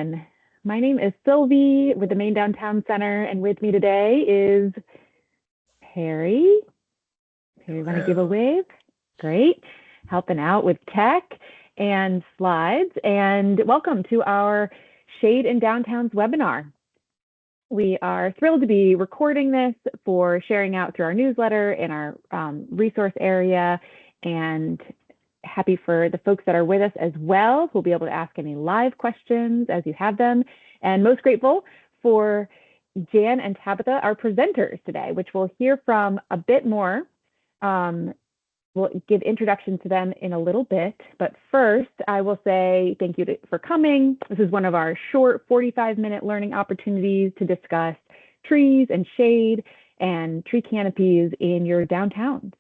everyone. My name is Sylvie with the Maine Downtown Center, and with me today is Perry. Perry, want to give a wave? Great. Helping out with tech and slides. And welcome to our Shade in Downtowns webinar. We are thrilled to be recording this for sharing out through our newsletter in our resource area, and happy for the folks that are with us as well, who'll be able to ask any live questions as you have them. And most grateful for Jan and Tabitha, our presenters today, which we'll hear from a bit more. We'll give introductions to them in a little bit, but first I will say thank you for coming. This is one of our short 45-minute learning opportunities to discuss trees and shade and tree canopies in your downtowns.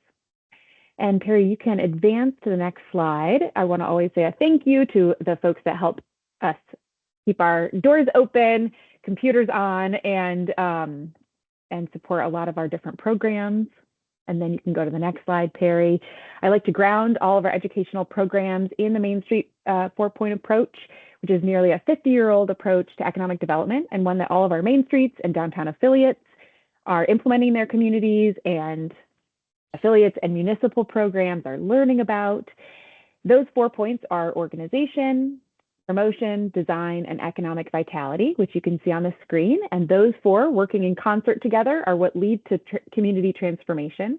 And Perry, you can advance to the next slide. I want to always say a thank you to the folks that help us keep our doors open, computers on, and support a lot of our different programs. And then you can go to the next slide, Perry. I like to ground all of our educational programs in the Main Street 4-point approach, which is nearly a 50-year-old approach to economic development, and one that all of our Main Streets and downtown affiliates are implementing their communities, and affiliates and municipal programs are learning about. Those 4 points are organization, promotion, design, and economic vitality, which you can see on the screen. And those 4 working in concert together are what lead to community transformation.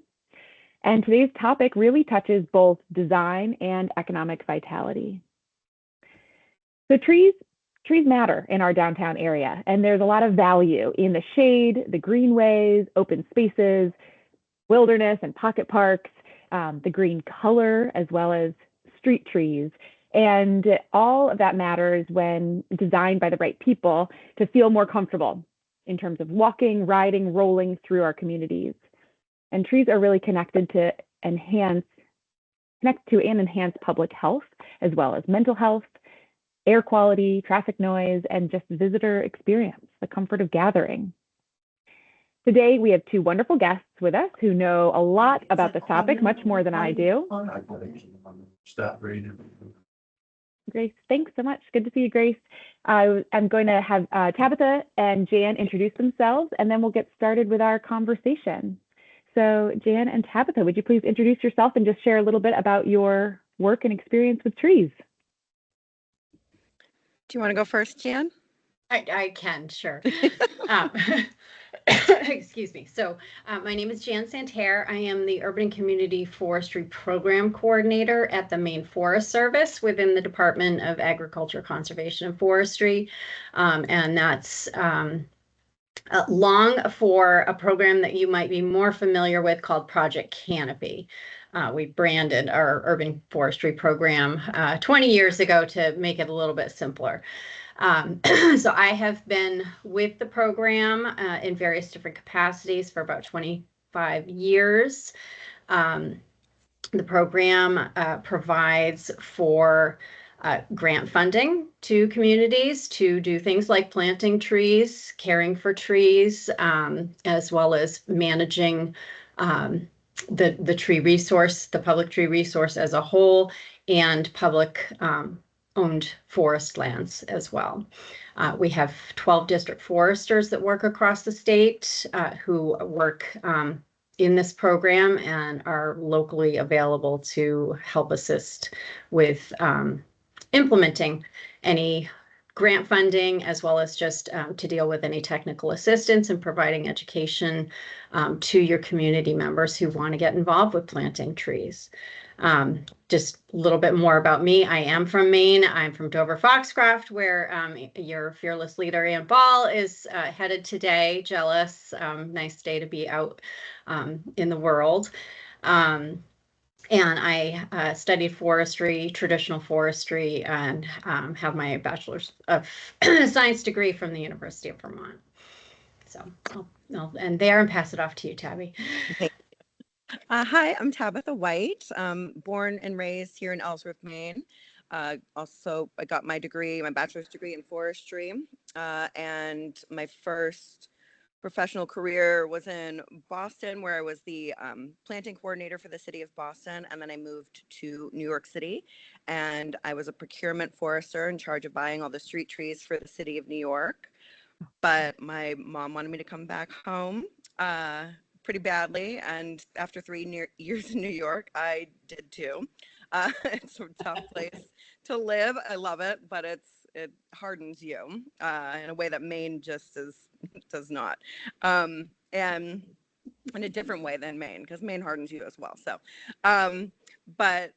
And today's topic really touches both design and economic vitality. So trees matter in our downtown area, and there's a lot of value in the shade, the greenways, open spaces, wilderness and pocket parks, the green color, as well as street trees. And all of that matters when designed by the right people to feel more comfortable in terms of walking, riding, rolling through our communities. And trees are really connected to and enhance public health, as well as mental health, air quality, traffic noise, and just visitor experience, the comfort of gathering. Today, we have 2 wonderful guests with us who know a lot about this topic, much more than I do. Grace, thanks so much. Good to see you, Grace. I'm going to have Tabitha and Jan introduce themselves, and then we'll get started with our conversation. So Jan and Tabitha, would you please introduce yourself and just share a little bit about your work and experience with trees? Do you want to go first, Jan? I can, sure. Excuse me. So my name is Jan Santerre. I am the Urban Community Forestry Program Coordinator at the Maine Forest Service within the Department of Agriculture, Conservation, and Forestry. And that's long for a program that you might be more familiar with called Project Canopy. We branded our urban forestry program 20 years ago to make it a little bit simpler. So I have been with the program in various different capacities for about 25 years. The program provides for grant funding to communities to do things like planting trees, caring for trees, as well as managing the tree resource, the public tree resource as a whole, and public owned forest lands as well. We have 12 district foresters that work across the state who work in this program and are locally available to help assist with implementing any grant funding, as well as just to deal with any technical assistance and providing education to your community members who want to get involved with planting trees. Just a little bit more about me. I am from Maine. I'm from Dover-Foxcroft, where your fearless leader, Ann Ball, is headed today. Jealous. Nice day to be out in the world. And I studied forestry, traditional forestry, and have my bachelor's of science degree from the University of Vermont. So I'll end there and pass it off to you, Tabby. Okay. Hi, I'm Tabitha White, born and raised here in Ellsworth, Maine. Also, I got my bachelor's degree in forestry, and my first professional career was in Boston, where I was the planting coordinator for the city of Boston. And then I moved to New York City, and I was a procurement forester in charge of buying all the street trees for the city of New York. But my mom wanted me to come back home pretty badly. And after 3 years in New York, I did too. It's a tough place to live. I love it, but it hardens you in a way that Maine just does not. And in a different way than Maine, because Maine hardens you as well. So, but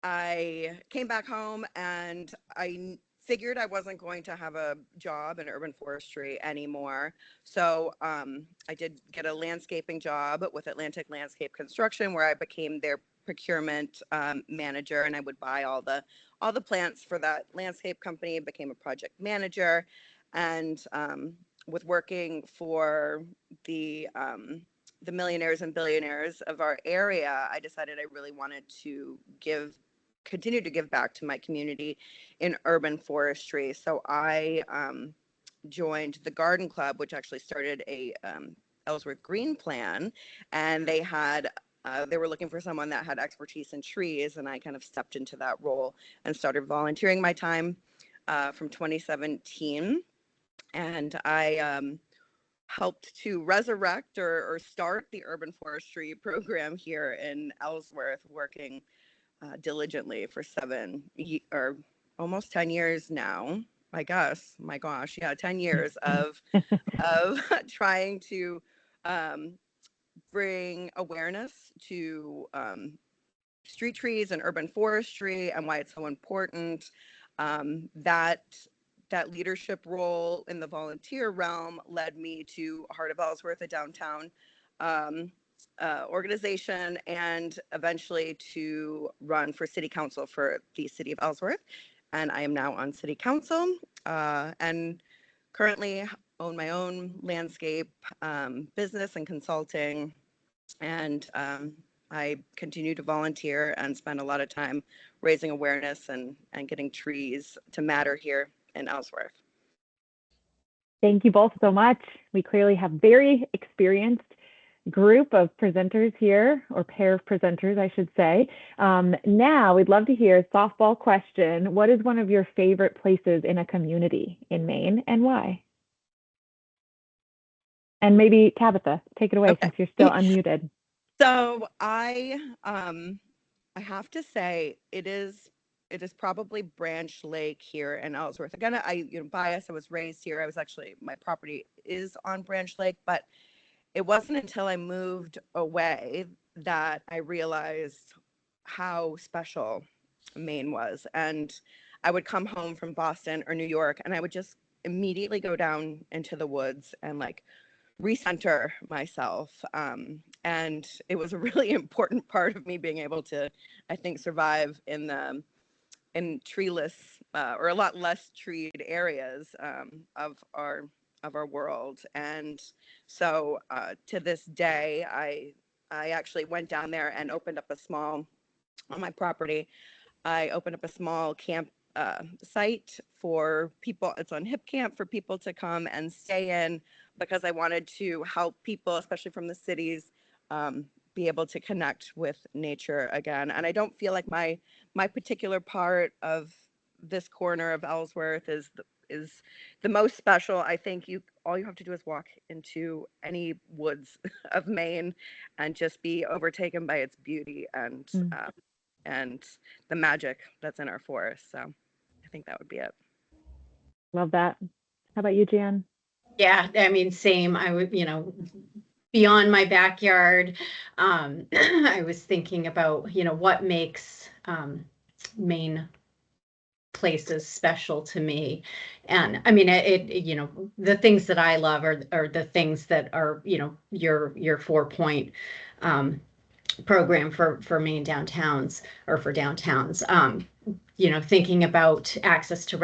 I came back home, and I figured I wasn't going to have a job in urban forestry anymore. So I did get a landscaping job with Atlantic Landscape Construction, where I became their procurement manager, and I would buy all the plants for that landscape company. Became a project manager, and with working for the millionaires and billionaires of our area, I decided I really wanted to continue to give back to my community in urban forestry. So I joined the Garden Club, which actually started a Ellsworth Green Plan, and they were looking for someone that had expertise in trees, and I kind of stepped into that role and started volunteering my time from 2017. And I helped to resurrect or start the urban forestry program here in Ellsworth, working diligently for or almost 10 years now, I guess. My gosh, yeah, 10 years of trying to bring awareness to street trees and urban forestry and why it's so important. That leadership role in the volunteer realm led me to Heart of Ellsworth, a downtown organization, and eventually to run for city council for the city of Ellsworth. And I am now on city council and currently own my own landscape business and consulting. And I continue to volunteer and spend a lot of time raising awareness and getting trees to matter here in Ellsworth. Thank you both so much. We clearly have very experienced group of presenters here, or pair of presenters, I should say. Now we'd love to hear a softball question. What is one of your favorite places in a community in Maine, and why? And maybe Tabitha, take it away, Okay. since you're still unmuted. So I have to say it is probably Branch Lake here in Ellsworth. Again, bias. I was raised here. My property is on Branch Lake, but it wasn't until I moved away that I realized how special Maine was. And I would come home from Boston or New York, and I would just immediately go down into the woods and recenter myself. And it was a really important part of me being able to, I think, survive in treeless or a lot less treed areas of our world. And so to this day, I actually went down there and opened up on my property, I opened up a small camp site for people. It's on Hip Camp for people to come and stay in, because I wanted to help people, especially from the cities, be able to connect with nature again. And I don't feel like my particular part of this corner of Ellsworth is the most special. I think all you have to do is walk into any woods of Maine and just be overtaken by its beauty and the magic that's in our forest. So I think that would be it. Love that. How about you, Jan? Yeah, I mean, same. I would, beyond my backyard, I was thinking about, what makes Maine places special to me. And I mean, the things that I love are the things that are, your 4-point program for Maine downtowns, or for downtowns. Thinking about access to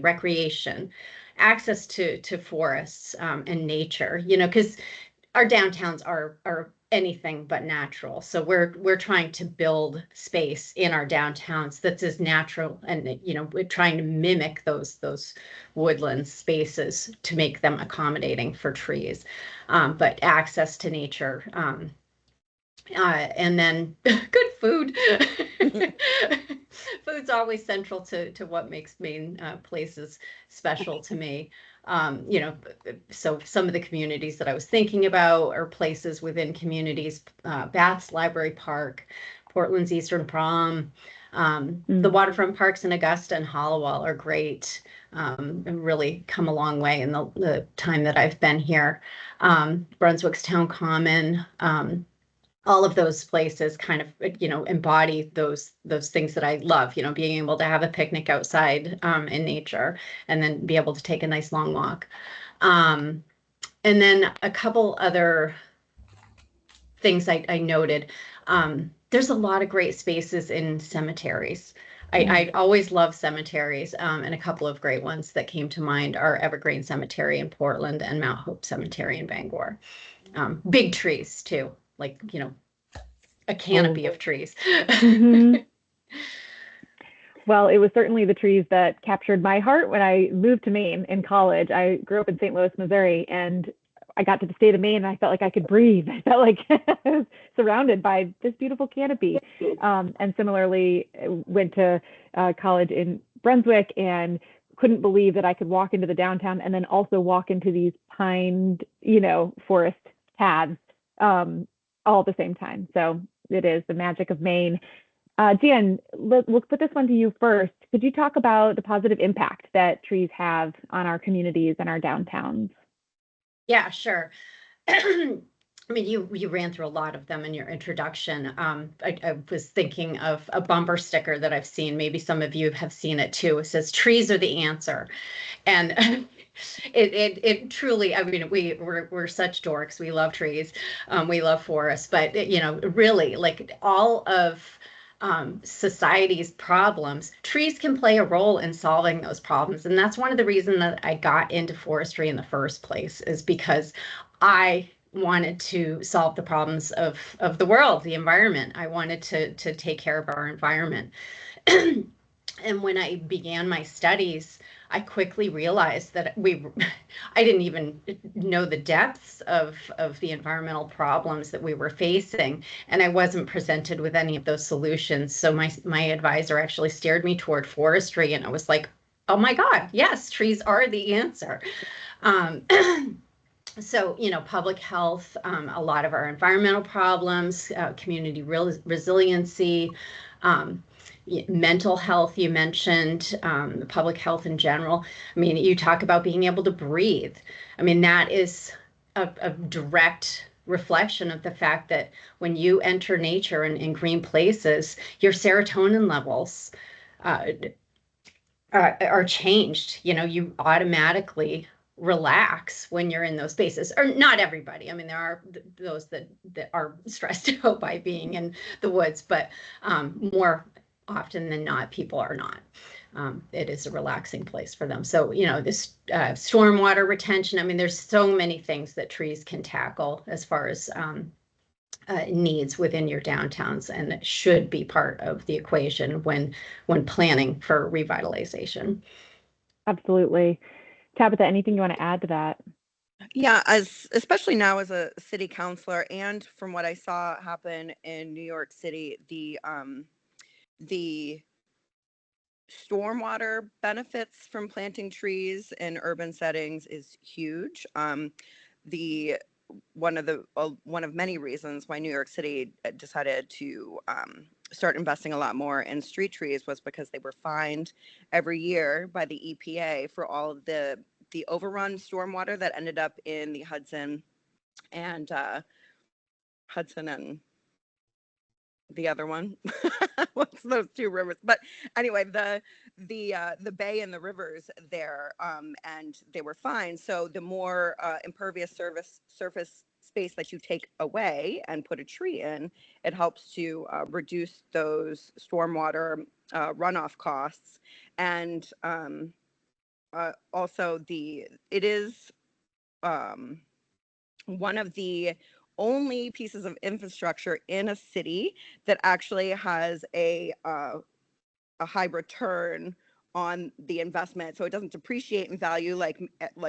recreation, access to forests and nature, because our downtowns are anything but natural. So we're trying to build space in our downtowns that's as natural, and we're trying to mimic those woodland spaces to make them accommodating for trees, but access to nature. And then good food. Food's always central to what makes Maine places special to me. So some of the communities that I was thinking about are places within communities, Bath's Library Park, Portland's Eastern Prom, the waterfront parks in Augusta and Hollowell are great, and really come a long way in the time that I've been here. Brunswick's Town Common, all of those places kind of, embody those things that I love, being able to have a picnic outside in nature, and then be able to take a nice long walk. And then a couple other things I noted. There's a lot of great spaces in cemeteries. I always love cemeteries, and a couple of great ones that came to mind are Evergreen Cemetery in Portland and Mount Hope Cemetery in Bangor. Big trees too, like, a canopy of trees. Well, it was certainly the trees that captured my heart when I moved to Maine in college. I grew up in St. Louis, Missouri, and I got to the state of Maine and I felt like I could breathe. I felt like I was surrounded by this beautiful canopy. And similarly, went to college in Brunswick and couldn't believe that I could walk into the downtown and then also walk into these pined, forest paths all at the same time. So it is the magic of Maine. Jan, we'll put this one to you first. Could you talk about the positive impact that trees have on our communities and our downtowns? Yeah, sure. I mean, you ran through a lot of them in your introduction. I was thinking of a bumper sticker that I've seen. Maybe some of you have seen it too. It says, "Trees are the answer," and it truly. I mean, we're such dorks. We love trees. We love forests, but really, like all of society's problems, trees can play a role in solving those problems. And that's one of the reasons that I got into forestry in the first place, is because I wanted to solve the problems of the world, the environment. I wanted to take care of our environment. And when I began my studies, I quickly realized that I didn't even know the depths of the environmental problems that we were facing, and I wasn't presented with any of those solutions. So my advisor actually steered me toward forestry, and I was like, oh my God, yes, trees are the answer. So, public health, a lot of our environmental problems, community resiliency, mental health, you mentioned, public health in general. I mean, you talk about being able to breathe. I mean, that is a direct reflection of the fact that when you enter nature and in green places, your serotonin levels are changed. You automatically relax when you're in those spaces. Or not everybody. I mean, there are those that are stressed out by being in the woods, but more often than not, people are not. It is a relaxing place for them. So, this stormwater retention, I mean, there's so many things that trees can tackle as far as needs within your downtowns, and it should be part of the equation when planning for revitalization. Absolutely. Tabitha, anything you want to add to that? Yeah, especially now as a city councilor, and from what I saw happen in New York City, the stormwater benefits from planting trees in urban settings is huge. One of many reasons why New York City decided to start investing a lot more in street trees was because they were fined every year by the EPA for all of the overrun stormwater that ended up in the Hudson and the other one. What's those two rivers? But anyway, the bay and the rivers there, and they were fine. So the more impervious surface space that you take away and put a tree in, it helps to reduce those stormwater runoff costs. And also it is one of the only pieces of infrastructure in a city that actually has a high return on the investment, so it doesn't depreciate in value like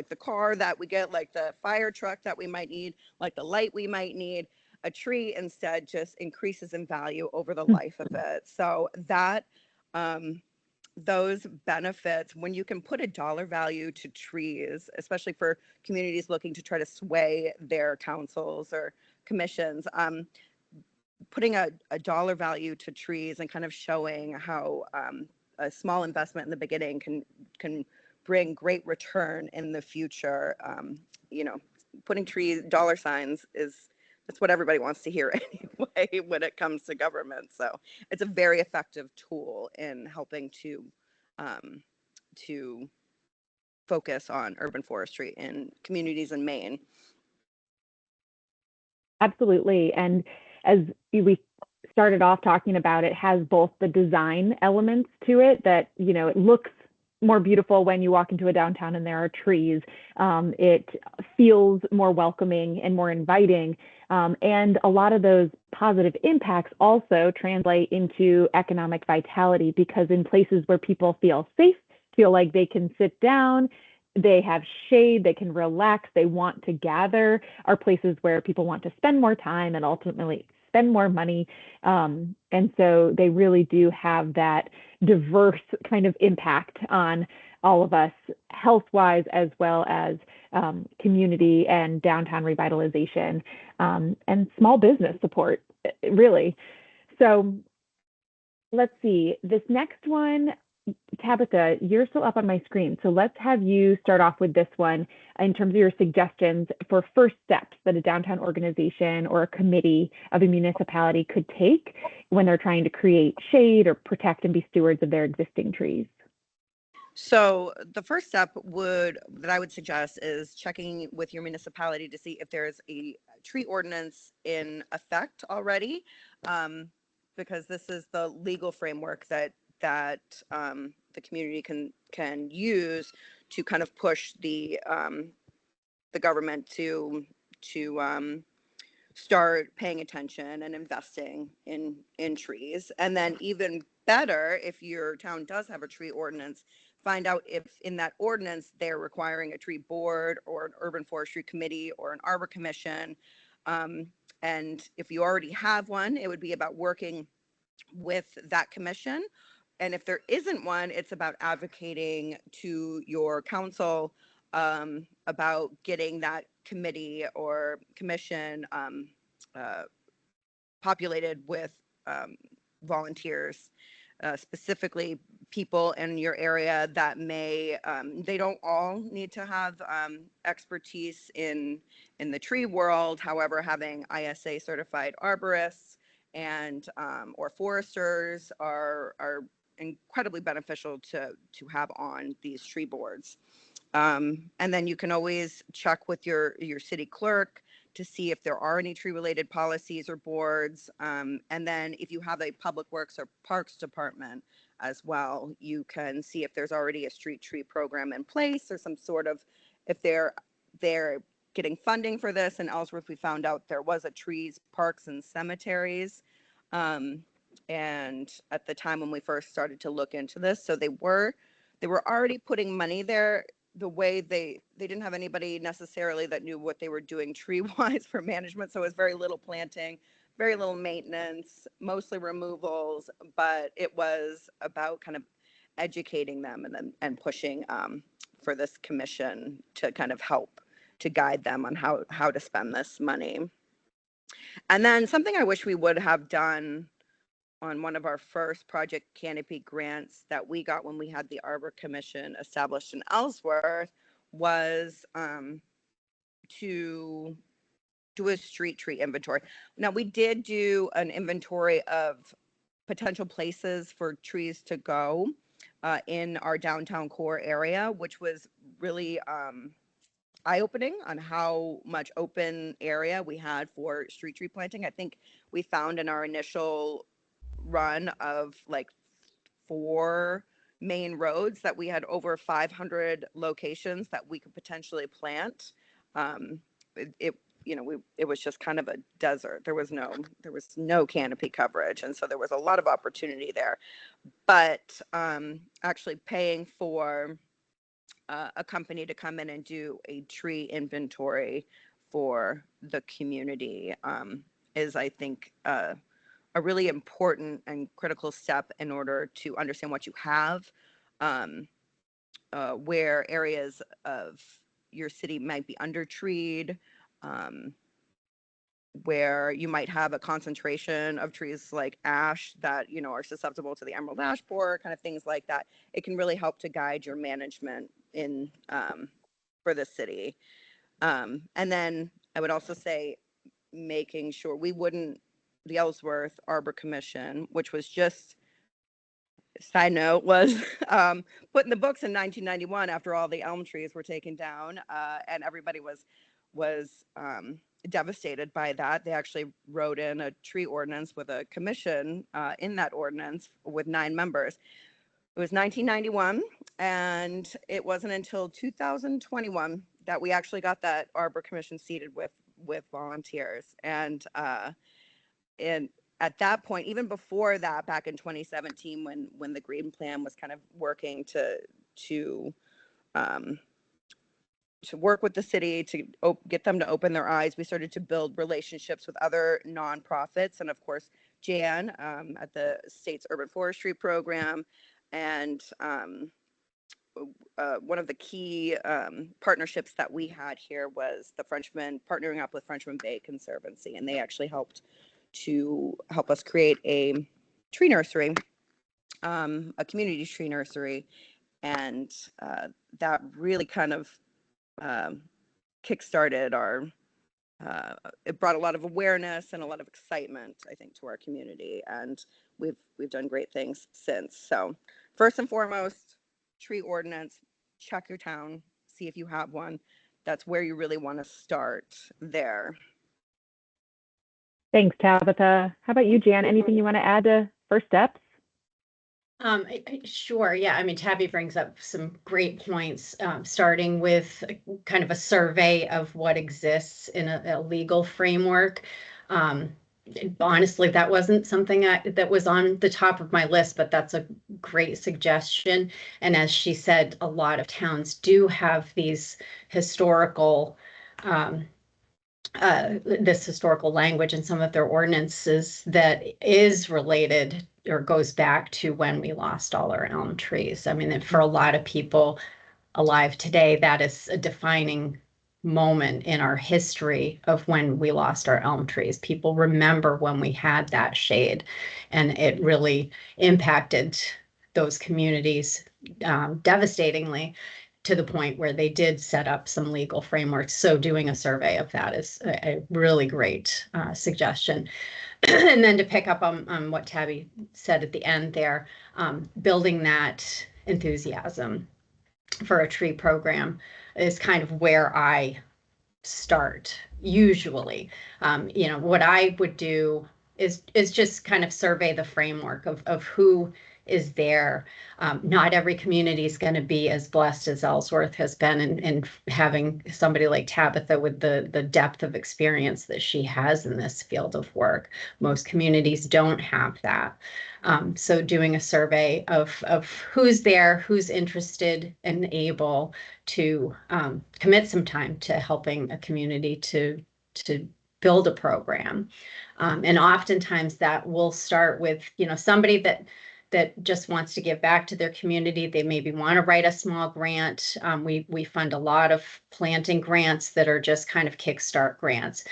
the car that we get, like the fire truck that we might need, like the light we might need. A tree instead just increases in value over the life of it. So that those benefits, when you can put a dollar value to trees, especially for communities looking to try to sway their councils or commissions, putting a dollar value to trees and kind of showing how a small investment in the beginning can bring great return in the future. You know, putting tree dollar signs that's what everybody wants to hear anyway when it comes to government. So it's a very effective tool in helping to focus on urban forestry in communities in Maine. Absolutely. And as we started off talking about, it has both the design elements to it that, you know, it looks more beautiful when you walk into a downtown and there are trees. It feels more welcoming and more inviting. And a lot of those positive impacts also translate into economic vitality, because in places where people feel safe, feel like they can sit down, they have shade, they can relax, they want to gather, are places where people want to spend more time and ultimately spend more money. And so they really do have that diverse kind of impact on all of us, health-wise, as well as community and downtown revitalization, and small business support, really. So let's see, this next one, Tabitha, you're still up on my screen. So let's have you start off with this one in terms of your suggestions for first steps that a downtown organization or a committee of a municipality could take when they're trying to create shade or protect and be stewards of their existing trees. So the first step that I would suggest is checking with your municipality to see if there's a tree ordinance in effect already, because this is the legal framework that the community can use to kind of push the government to start paying attention and investing in trees. And then even better, if your town does have a tree ordinance, find out if in that ordinance they're requiring a tree board or an urban forestry committee or an arbor commission. And if you already have one, it would be about working with that commission. And if there isn't one, it's about advocating to your council about getting that committee or commission populated with volunteers, specifically people in your area that may, they don't all need to have expertise in the tree world. However, having ISA certified arborists and or foresters are incredibly beneficial to have on these tree boards. And then you can always check with your city clerk to see if there are any tree related policies or boards. And then if you have a public works or parks department as well, you can see if there's already a street tree program in place or some sort of, if they're getting funding for this. In Ellsworth, we found out there was a trees, parks and cemeteries. And at the time when we first started to look into this, so they were already putting money there. The way they didn't have anybody necessarily that knew what they were doing tree wise for management. So it was very little planting, very little maintenance, mostly removals, but it was about kind of educating them and pushing for this commission to kind of help to guide them on how to spend this money. And then something I wish we would have done on one of our first Project Canopy grants that we got when we had the Arbor Commission established in Ellsworth was to do a street tree inventory. Now, we did do an inventory of potential places for trees to go in our downtown core area, which was really eye-opening on how much open area we had for street tree planting. I think we found in our initial run of like 4 main roads that we had over 500 locations that we could potentially plant. it was just kind of a desert. There was no canopy coverage. And so there was a lot of opportunity there. But actually paying for a company to come in and do a tree inventory for the community is, I think, a really important and critical step in order to understand what you have, where areas of your city might be undertreed, where you might have a concentration of trees like ash that, are susceptible to the emerald ash borer, kind of things like that. It can really help to guide your management in for the city. And then I would also say making sure the Ellsworth Arbor Commission, which was just, side note, was put in the books in 1991 after all the elm trees were taken down, and everybody was devastated by that. They actually wrote in a tree ordinance with a commission in that ordinance with 9 members. It was 1991, and it wasn't until 2021 that we actually got that Arbor Commission seated with volunteers. And at that point, even before that, back in 2017, when the Green Plan was kind of working to work with the city to get them to open their eyes, we started to build relationships with other nonprofits, and of course, Jan at the state's urban forestry program, and one of the key partnerships that we had here was partnering up with Frenchman Bay Conservancy, and they actually help us create a tree nursery, a community tree nursery, and that really kind of kickstarted it brought a lot of awareness and a lot of excitement, I think, to our community, and we've done great things since. So first and foremost, tree ordinance, check your town, see if you have one. That's where you really want to start there. Thanks, Tabitha. How about you, Jan? Anything you want to add to first steps? Sure. Yeah. I mean, Tabby brings up some great points, starting with kind of a survey of what exists in a legal framework. Honestly, that wasn't something that was on the top of my list, but that's a great suggestion. And as she said, a lot of towns do have these historical language in some of their ordinances that is related or goes back to when we lost all our elm trees. I mean, for a lot of people alive today, that is a defining moment in our history of when we lost our elm trees. People remember when we had that shade, and it really impacted those communities devastatingly, to the point where they did set up some legal frameworks. So doing a survey of that is a really great suggestion. And then to pick up on what Tabby said at the end there, building that enthusiasm for a tree program is kind of where I start usually. What I would do is just kind of survey the framework of who is there. Not every community is going to be as blessed as Ellsworth has been in having somebody like Tabitha with the depth of experience that she has in this field of work. Most communities don't have that. So doing a survey of who's there, who's interested and able to commit some time to helping a community to build a program. And oftentimes that will start with, somebody that just wants to give back to their community. They maybe want to write a small grant. We fund a lot of planting grants that are just kind of kickstart grants.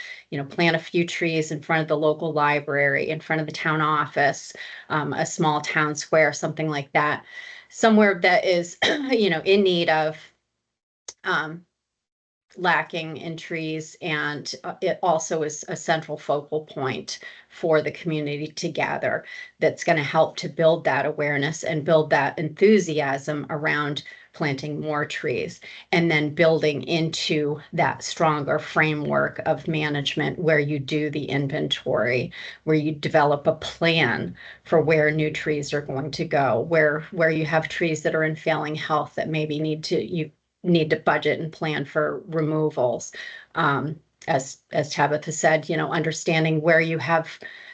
Plant a few trees in front of the local library, in front of the town office, a small town square, something like that. Somewhere that is, in need of lacking in trees, and it also is a central focal point for the community to gather, that's going to help to build that awareness and build that enthusiasm around planting more trees, and then building into that stronger framework of management where you do the inventory, where you develop a plan for where new trees are going to go, where you have trees that are in failing health that maybe you need to budget and plan for removals. as Tabitha said, understanding where you have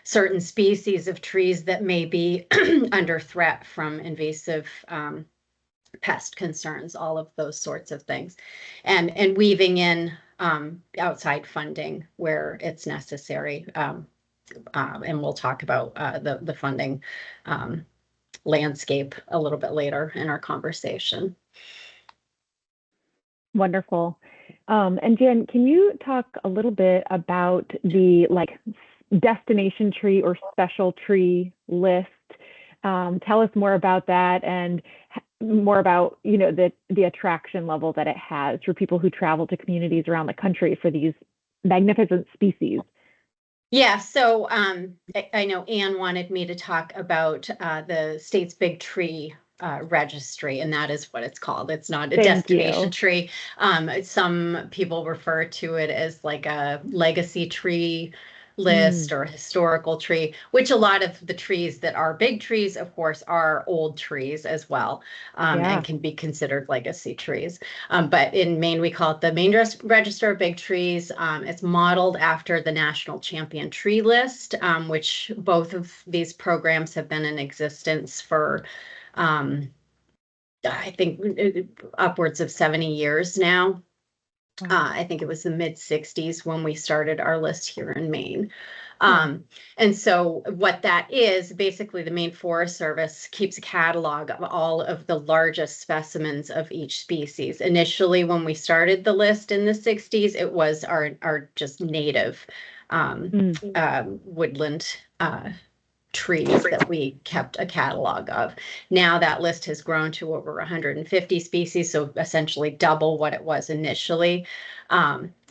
certain species of trees that may be under threat from invasive pest concerns, all of those sorts of things, and weaving in outside funding where it's necessary. And we'll talk about the funding landscape a little bit later in our conversation. Wonderful. And Jan, can you talk a little bit about the destination tree or special tree list? Tell us more about that and more about the attraction level that it has for people who travel to communities around the country for these magnificent species. Yeah, so I know Anne wanted me to talk about the state's big tree registry, and that is what it's called. It's not a destination tree. Some people refer to it as like a legacy tree list or a historical tree, which a lot of the trees that are big trees, of course, are old trees as well, and can be considered legacy trees. But in Maine, we call it the Maine Register of Big Trees. It's modeled after the National Champion Tree List, which both of these programs have been in existence for I think upwards of 70 years now. I think it was the mid 60s when we started our list here in Maine. And so what that is, basically the Maine Forest Service keeps a catalog of all of the largest specimens of each species. Initially, when we started the list in the 60s, it was our just native woodland trees that we kept a catalog of. Now that list has grown to over 150 species, so essentially double what it was initially.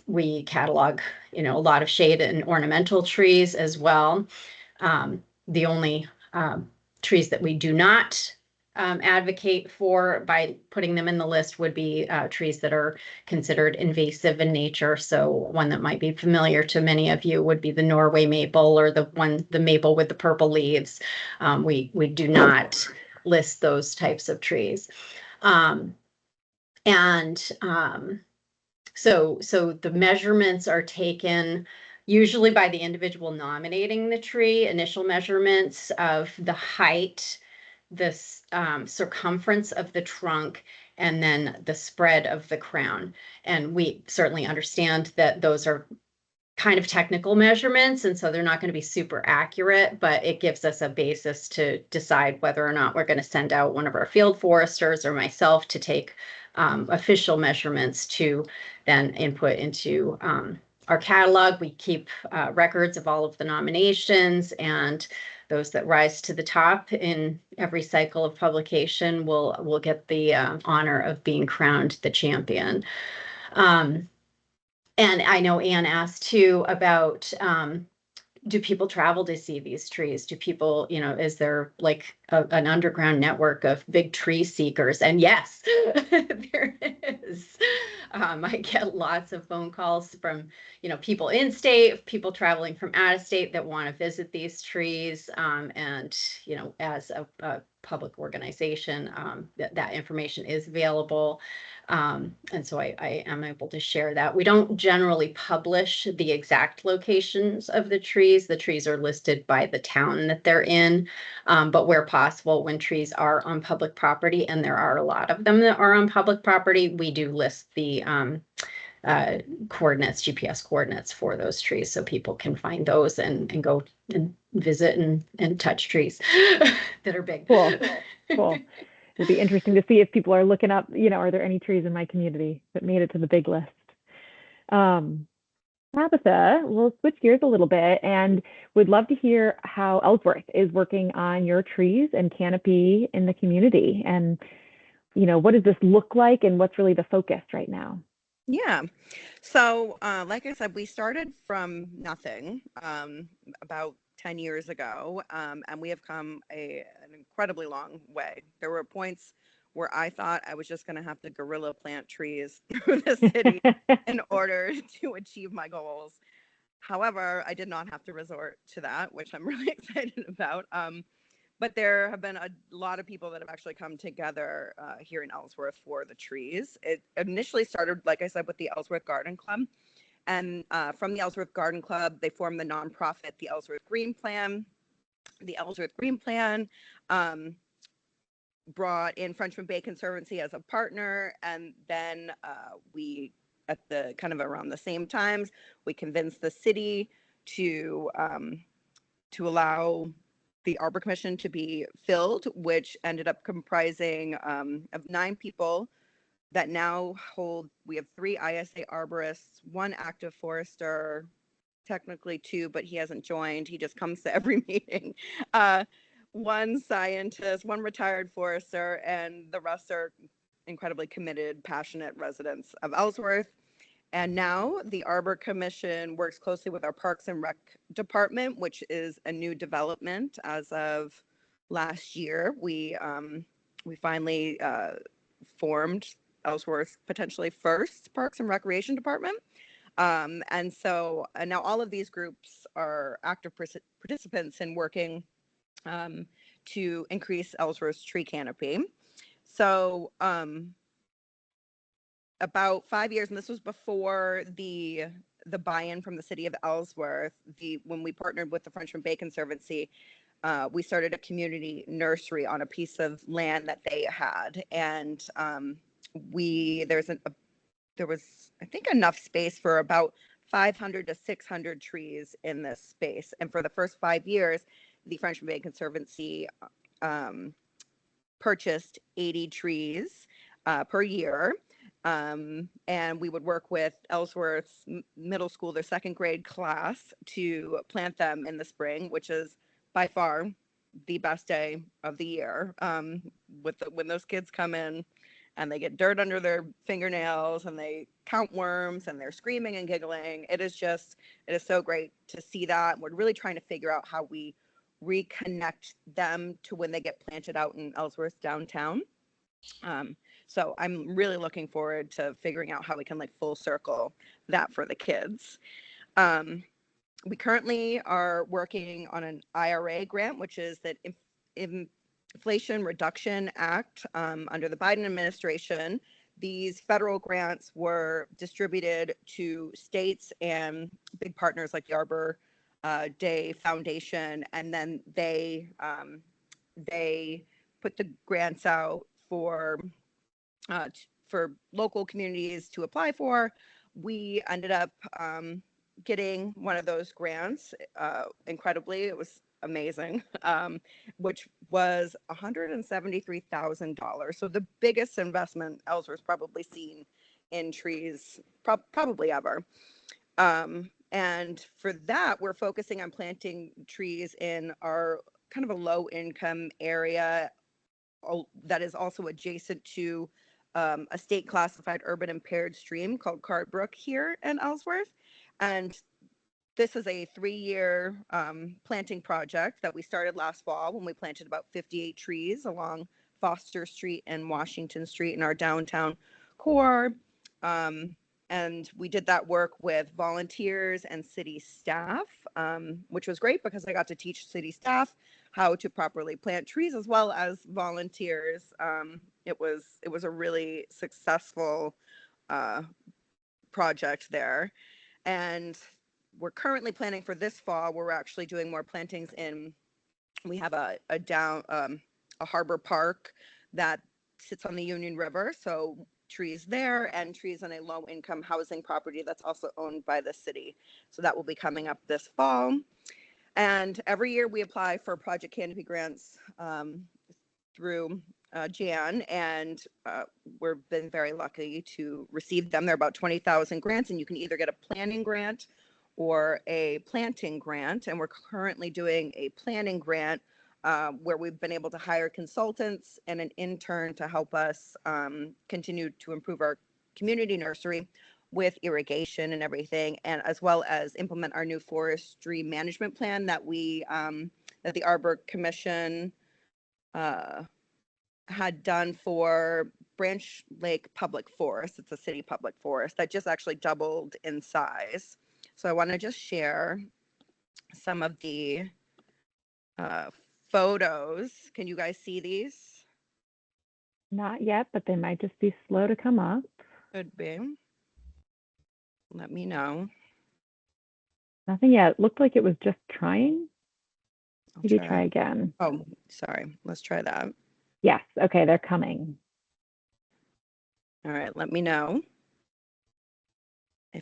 We catalog, a lot of shade and ornamental trees as well. The only trees that we do not advocate for by putting them in the list would be trees that are considered invasive in nature. So one that might be familiar to many of you would be the Norway maple, or the maple with the purple leaves. We do not list those types of trees. So the measurements are taken usually by the individual nominating the tree, initial measurements of the height, the circumference of the trunk, and then the spread of the crown. And we certainly understand that those are kind of technical measurements, and so they're not going to be super accurate, but it gives us a basis to decide whether or not we're going to send out one of our field foresters or myself to take official measurements to then input into our catalog. We keep records of all of the nominations, and those that rise to the top in every cycle of publication will get the honor of being crowned the champion. And I know Anne asked too about, do people travel to see these trees? Do people, is there like an underground network of big tree seekers? And yes, there is. I get lots of phone calls from, people in state, people traveling from out of state that want to visit these trees. And, as a public organization, that information is available. And so I am able to share that. We don't generally publish the exact locations of the trees. The trees are listed by the town that they're in, but where possible, when trees are on public property, and there are a lot of them that are on public property, we do list the coordinates, GPS coordinates for those trees, so people can find those and go and visit and touch trees that are big. Cool. It'll be interesting to see if people are looking up, are there any trees in my community that made it to the big list? Tabitha, we'll switch gears a little bit and would love to hear how Ellsworth is working on your trees and canopy in the community. And, what does this look like and what's really the focus right now? Yeah. So, like I said, we started from nothing about 10 years ago, and we have come an incredibly long way. There were points where I thought I was just going to have to guerrilla plant trees through the city in order to achieve my goals. However, I did not have to resort to that, which I'm really excited about. But there have been a lot of people that have actually come together here in Ellsworth for the trees. It initially started, like I said, with the Ellsworth Garden Club. And from the Ellsworth Garden Club, they formed the nonprofit, the Ellsworth Green Plan. The Ellsworth Green Plan brought in Frenchman Bay Conservancy as a partner, and then we, at the kind of around the same times, we convinced the city to allow the Arbor Commission to be filled, which ended up comprising of 9 people that now hold. We have 3 ISA arborists, 1 active forester, technically 2, but he hasn't joined. He just comes to every meeting. 1 scientist, 1 retired forester, and the rest are incredibly committed, passionate residents of Ellsworth. And now the Arbor Commission works closely with our Parks and Rec department, which is a new development as of last year. We finally formed Ellsworth's potentially first Parks and Recreation department. And so now all of these groups are active participants in working to increase Ellsworth's tree canopy. So about 5 years, and this was before the buy-in from the city of Ellsworth, when we partnered with the Frenchman Bay Conservancy, we started a community nursery on a piece of land that they had. And there was, I think, enough space for about 500 to 600 trees in this space. And for the first 5 years, the Frenchman Bay Conservancy purchased 80 trees per year. And we would work with Ellsworth's middle school, their 2nd grade class, to plant them in the spring, which is by far the best day of the year. When those kids come in and they get dirt under their fingernails and they count worms and they're screaming and giggling. It is so great to see that. We're really trying to figure out how we reconnect them to when they get planted out in Ellsworth downtown. So I'm really looking forward to figuring out how we can full circle that for the kids. We currently are working on an IRA grant, which is that Inflation Reduction Act under the Biden administration. These federal grants were distributed to states and big partners like the Arbor Day Foundation, and then they put the grants out for local communities to apply for. We ended up getting one of those grants. Incredibly, it was amazing, which was $173,000. So the biggest investment Ellsworth's probably seen in trees, probably ever. And for that, we're focusing on planting trees in our kind of a low income area that is also adjacent to a state classified urban impaired stream called Card Brook here in Ellsworth. And this is a 3-year planting project that we started last fall when we planted about 58 trees along Foster Street and Washington Street in our downtown core. And we did that work with volunteers and city staff, which was great because I got to teach city staff how to properly plant trees as well as volunteers. It was a really successful project there. And we're currently planning for this fall. We're actually doing more plantings we have a harbor park that sits on the Union River. So trees there and trees on a low income housing property that's also owned by the city. So that will be coming up this fall. And every year we apply for Project Canopy grants through Jan, and we've been very lucky to receive them. There are about 20,000 grants, and you can either get a planning grant or a planting grant. And we're currently doing a planning grant where we've been able to hire consultants and an intern to help us continue to improve our community nursery with irrigation and everything, and as well as implement our new forestry management plan that that the Arbor Commission had done for Branch Lake Public Forest. It's a city public forest that just actually doubled in size. So I want to just share some of the photos. Can you guys see these? Not yet, but they might just be slow to come up. Could be. Let me know. Nothing yet. Looked like it was just trying. I'll Maybe try again. Oh, sorry. Let's try that. Yes. Okay, they're coming. All right, let me know.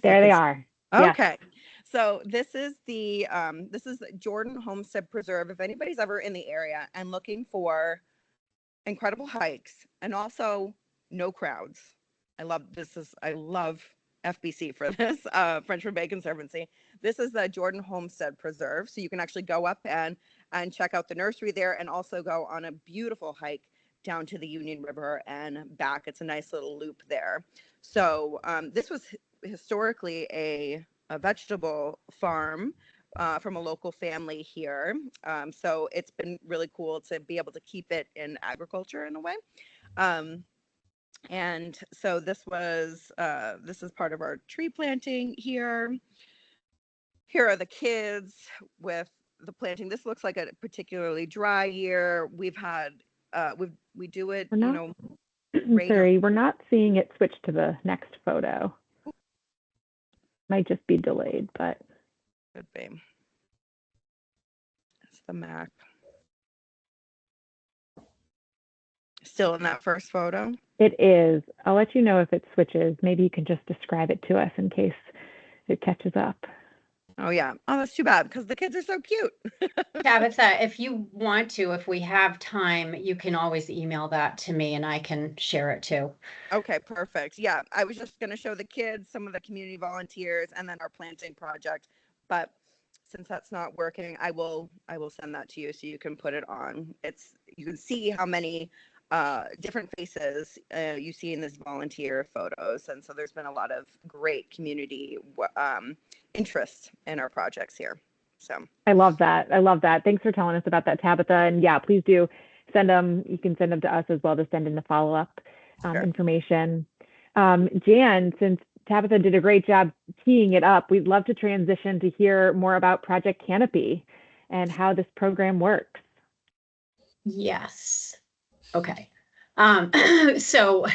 There they are. Okay. Yes. So this is the Jordan Homestead Preserve. If anybody's ever in the area and looking for incredible hikes and also no crowds. I love FBC for this, Frenchman Bay Conservancy. This is the Jordan Homestead Preserve. So you can actually go up and check out the nursery there and also go on a beautiful hike down to the Union River and back. It's a nice little loop there. So this was historically a vegetable farm from a local family here. So it's been really cool to be able to keep it in agriculture in a way. And so this is part of our tree planting here. Here are the kids with the planting. This looks like a particularly dry year. We've had, we do it, Sorry, we're not seeing it switch to the next photo. Might just be delayed, but. Could be. It's the Mac. Still in that first photo? It is. I'll let you know if it switches. Maybe you can just describe it to us in case it catches up. Oh, yeah. Oh, that's too bad because the kids are so cute. Tabitha, if you want to, if we have time, you can always email that to me and I can share it too. Okay, perfect. Yeah, I was just going to show the kids, some of the community volunteers, and then our planting project. But since that's not working, I will send that to you so you can put it on. You can see how many different faces you see in this volunteer photos, and so there's been a lot of great community interest in our projects here. So I love that. Thanks for telling us about that, Tabitha. And yeah, please do send them. You can send them to us as well to send in the follow-up information. Jan, since Tabitha did a great job teeing it up, we'd love to transition to hear more about Project Canopy and how this program works. Yes. Okay. So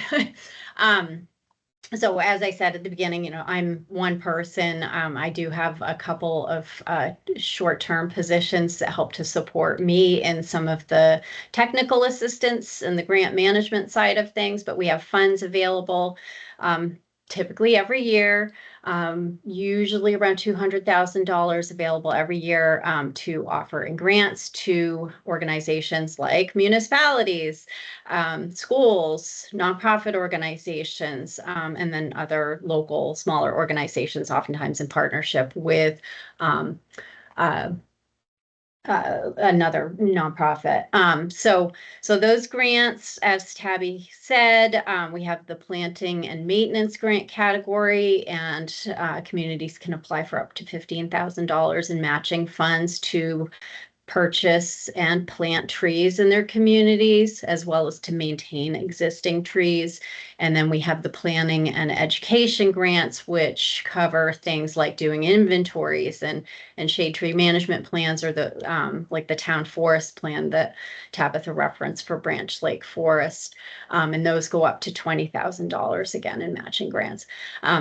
as I said at the beginning, I'm one person. I do have a couple of short-term positions that help to support me in some of the technical assistance and the grant management side of things, but we have funds available typically every year, usually around $200,000 available every year to offer in grants to organizations like municipalities, schools, nonprofit organizations, and then other local smaller organizations, oftentimes in partnership with another nonprofit. So those grants, as Tabby said, we have the planting and maintenance grant category, and communities can apply for up to $15,000 in matching funds to purchase and plant trees in their communities, as well as to maintain existing trees. And then we have the planning and education grants, which cover things like doing inventories and shade tree management plans, or the like the town forest plan that Tabitha referenced for Branch Lake Forest. And those go up to $20,000 again in matching grants.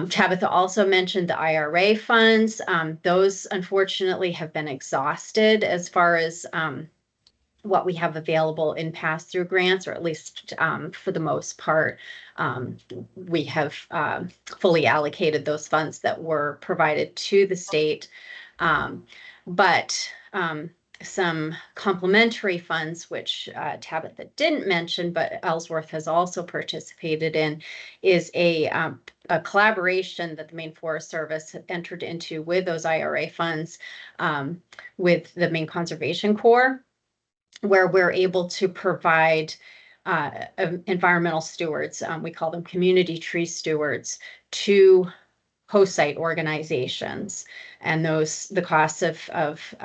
Tabitha also mentioned the IRA funds. Those unfortunately have been exhausted as far as what we have available in pass-through grants, or at least for the most part. We have fully allocated those funds that were provided to the state. But some complementary funds, which Tabitha didn't mention, but Ellsworth has also participated in, is a collaboration that the Maine Forest Service entered into with those IRA funds with the Maine Conservation Corps, where we're able to provide environmental stewards, we call them community tree stewards, to host site organizations. And the costs of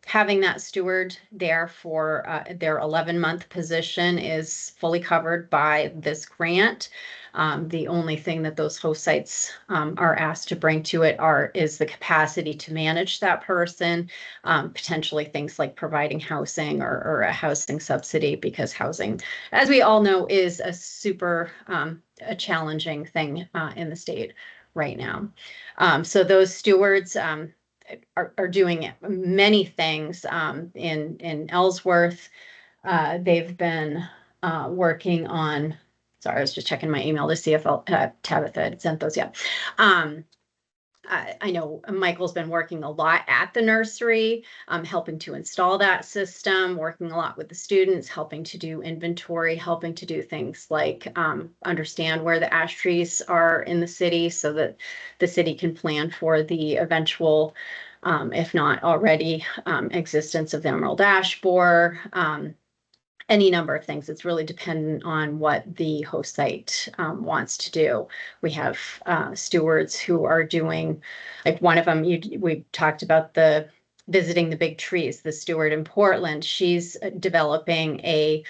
having that steward there for their 11-month position is fully covered by this grant. The only thing that those host sites are asked to bring to it is the capacity to manage that person, potentially things like providing housing or a housing subsidy, because housing, as we all know, is a super a challenging thing in the state right now. So those stewards are doing many things in Ellsworth. They've been working on, sorry, I was just checking my email to see if Tabitha had sent those yet. I know Michael's been working a lot at the nursery, helping to install that system, working a lot with the students, helping to do inventory, helping to do things like understand where the ash trees are in the city so that the city can plan for the eventual, if not already, existence of the emerald ash borer. Any number of things. It's really dependent on what the host site wants to do. We have stewards who are doing, like one of them, we talked about the visiting the big trees. The steward in Portland, she's developing a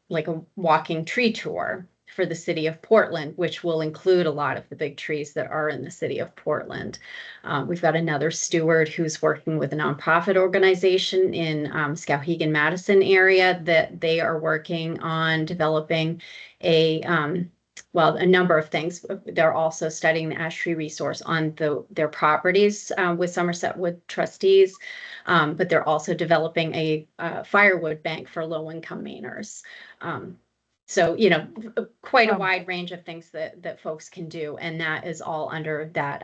like a walking tree tour for the city of Portland, which will include a lot of the big trees that are in the city of Portland. We've got another steward who's working with a nonprofit organization in Skowhegan-Madison area that they are working on developing a number of things. They're also studying the ash tree resource on their properties with Somerset Wood trustees, but they're also developing a firewood bank for low-income Mainers. So, quite a wide range of things that folks can do. And that is all under that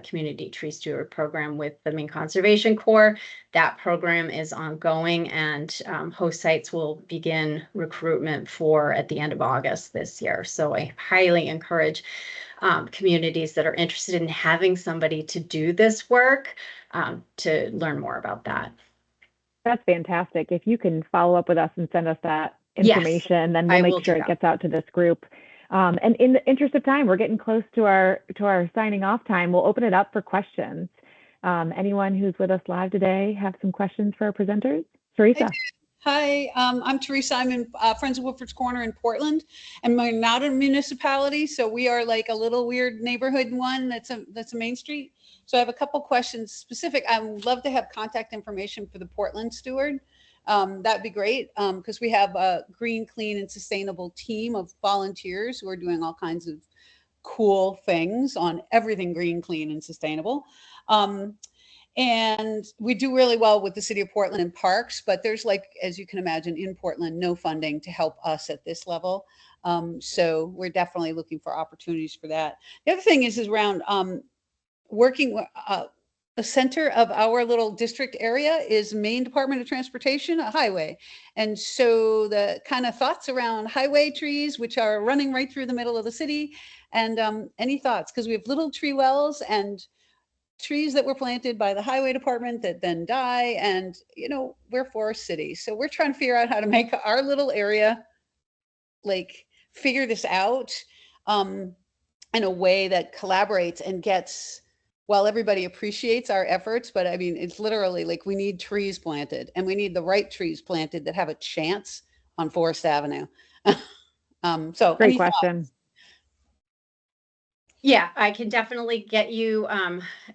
community tree steward program with the Maine Conservation Corps. That program is ongoing, and host sites will begin recruitment for at the end of August this year. So I highly encourage communities that are interested in having somebody to do this work to learn more about that. That's fantastic. If you can follow up with us and send us that information, then we'll make sure it gets out to this group. And in the interest of time, we're getting close to our signing off time. We'll open it up for questions. Anyone who's with us live today have some questions for our presenters? Teresa. Hi, I'm Teresa. I'm in Friends of Woodford's Corner in Portland, and we're not a municipality, so we are like a little weird neighborhood one that's a Main Street. So I have a couple questions specific. I would love to have contact information for the Portland steward. That'd be great because we have a green, clean, and sustainable team of volunteers who are doing all kinds of cool things on everything green, clean, and sustainable. And we do really well with the city of Portland and parks, but there's, like, as you can imagine, in Portland, no funding to help us at this level. So we're definitely looking for opportunities for that. The other thing is around working. The center of our little district area is Maine Department of Transportation, a highway. And so the kind of thoughts around highway trees, which are running right through the middle of the city, and any thoughts, because we have little tree wells and trees that were planted by the highway department that then die. And, we're forest cities. So we're trying to figure out how to make our little area, like, figure this out in a way that collaborates and gets, while everybody appreciates our efforts, but I mean, it's literally like we need trees planted, and we need the right trees planted that have a chance on Forest Avenue. So great question. Thoughts? Yeah, I can definitely get you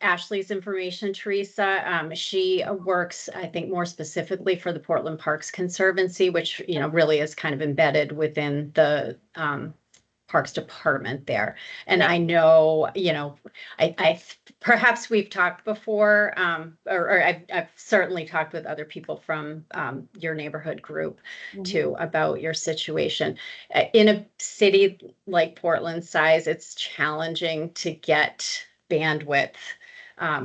Ashley's information, Teresa. She works, I think, more specifically for the Portland Parks Conservancy, which, really is kind of embedded within the Parks Department there. And I know, I perhaps we've talked before, or I've certainly talked with other people from your neighborhood group too about your situation. In a city like Portland size, it's challenging to get bandwidth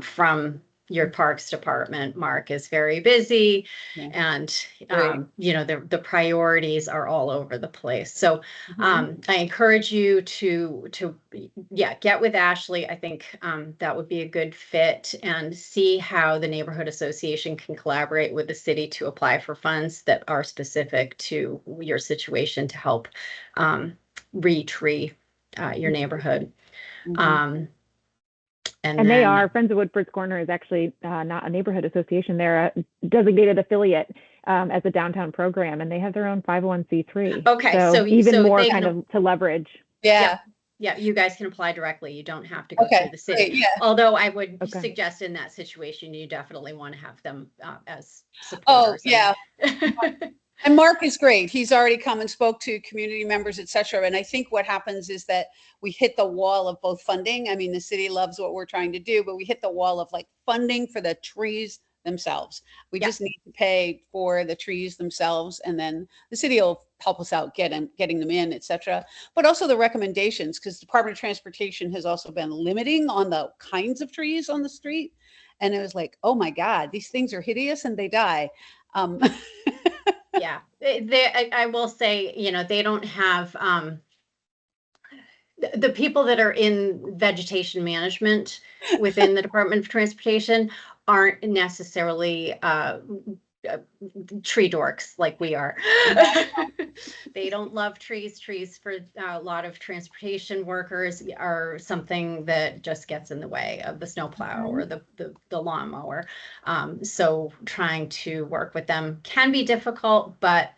from your Parks Department. Mark is very busy, and the priorities are all over the place. So I encourage you to get with Ashley. I think that would be a good fit, and see how the neighborhood association can collaborate with the city to apply for funds that are specific to your situation to help re-tree your neighborhood. And they are, Friends of Woodford's Corner is actually not a neighborhood association. They're a designated affiliate as a downtown program, and they have their own 501c3. Okay, so even more kind of to leverage. Yeah, you guys can apply directly. You don't have to go through the city. Great, yeah. Although I would suggest in that situation, you definitely want to have them as supporters. Oh, yeah. And Mark is great. He's already come and spoke to community members, et cetera. And I think what happens is that we hit the wall of both funding. I mean, the city loves what we're trying to do, but we hit the wall of like funding for the trees themselves. We Yeah. just need to pay for the trees themselves, and then the city will help us out getting them in, et cetera. But also the recommendations, because Department of Transportation has also been limiting on the kinds of trees on the street. And it was like, oh my God, these things are hideous and they die. Yeah, I will say, you know, they don't have, the people that are in vegetation management within the Department of Transportation aren't necessarily tree dorks like we are. They don't love trees. Trees for a lot of transportation workers are something that just gets in the way of the snowplow or the lawnmower. So trying to work with them can be difficult, but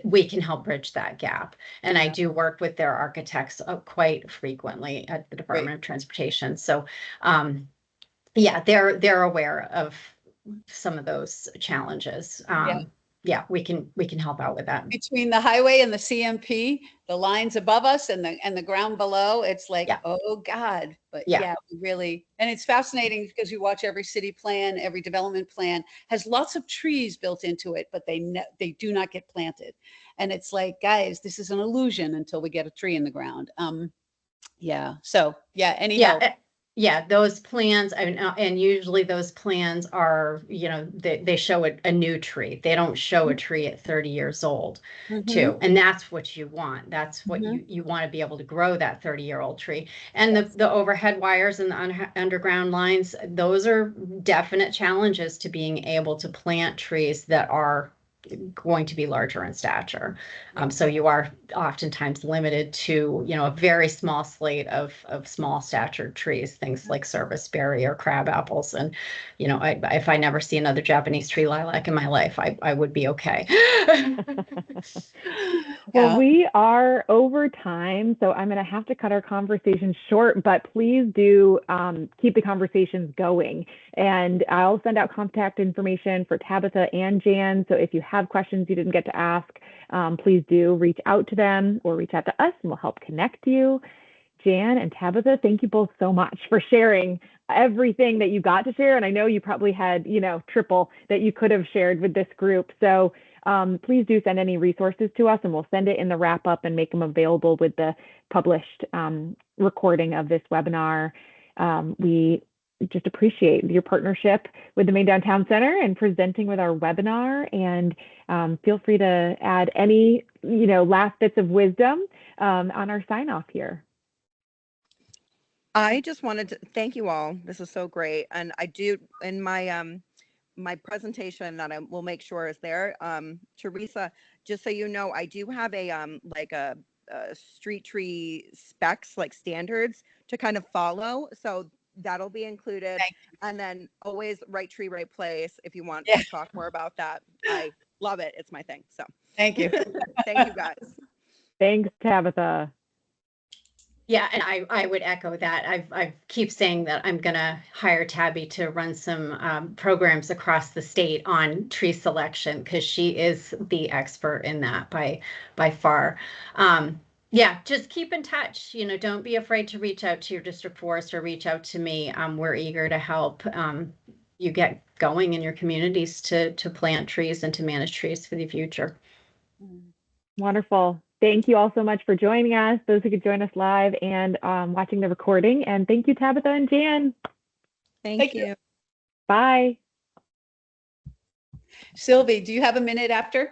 we can help bridge that gap. And I do work with their architects quite frequently at the Department of Transportation. So yeah, they're aware of some of those challenges. Yeah, we can help out with that. Between the highway and the CMP, the lines above us and the ground below, it's like, oh God. But yeah, we really, and it's fascinating because you watch every city plan, every development plan has lots of trees built into it, but they do not get planted. And it's like, guys, this is an illusion until we get a tree in the ground. Yeah. So yeah, any help. Yeah, those plans, and usually those plans are, you know, they show a new tree. They don't show a tree at 30 years old, too. And that's what you want. That's what you want to be able to grow that 30-year-old tree. And the overhead wires and the underground lines, those are definite challenges to being able to plant trees that are going to be larger in stature. So you are oftentimes limited to, you know, a very small slate of small statured trees, things like serviceberry or crab apples. And, you know, if I never see another Japanese tree lilac in my life, I would be okay. Well, we are over time, so I'm going to have to cut our conversation short, but please do keep the conversations going. And I'll send out contact information for Tabitha and Jan. So if you have questions you didn't get to ask, please do reach out to them or reach out to us and we'll help connect you. Jan and Tabitha, thank you both so much for sharing everything that you got to share. And I know you probably had, you know, triple that you could have shared with this group. So please do send any resources to us and we'll send it in the wrap up and make them available with the published recording of this webinar. We just appreciate your partnership with the Main Downtown Center and presenting with our webinar, and feel free to add any, you know, last bits of wisdom on our sign off here. I just wanted to thank you all. This is so great. And I do, in my my presentation that I will make sure is there, Teresa, just so you know, I do have a like a street tree specs, like standards to kind of follow. So that'll be included. And then always right tree, right place. If you want to talk more about that, I love it. It's my thing. So thank you. Thank you guys. Thanks, Tabitha. Yeah, and I would echo that. I keep saying that I'm going to hire Tabby to run some programs across the state on tree selection because she is the expert in that by far. Yeah, just keep in touch. You know, don't be afraid to reach out to your district forest or reach out to me. We're eager to help you get going in your communities to plant trees and to manage trees for the future. Wonderful. Thank you all so much for joining us, those who could join us live and watching the recording. And thank you, Tabitha and Jan. Thank you. Bye. Sylvie, do you have a minute after?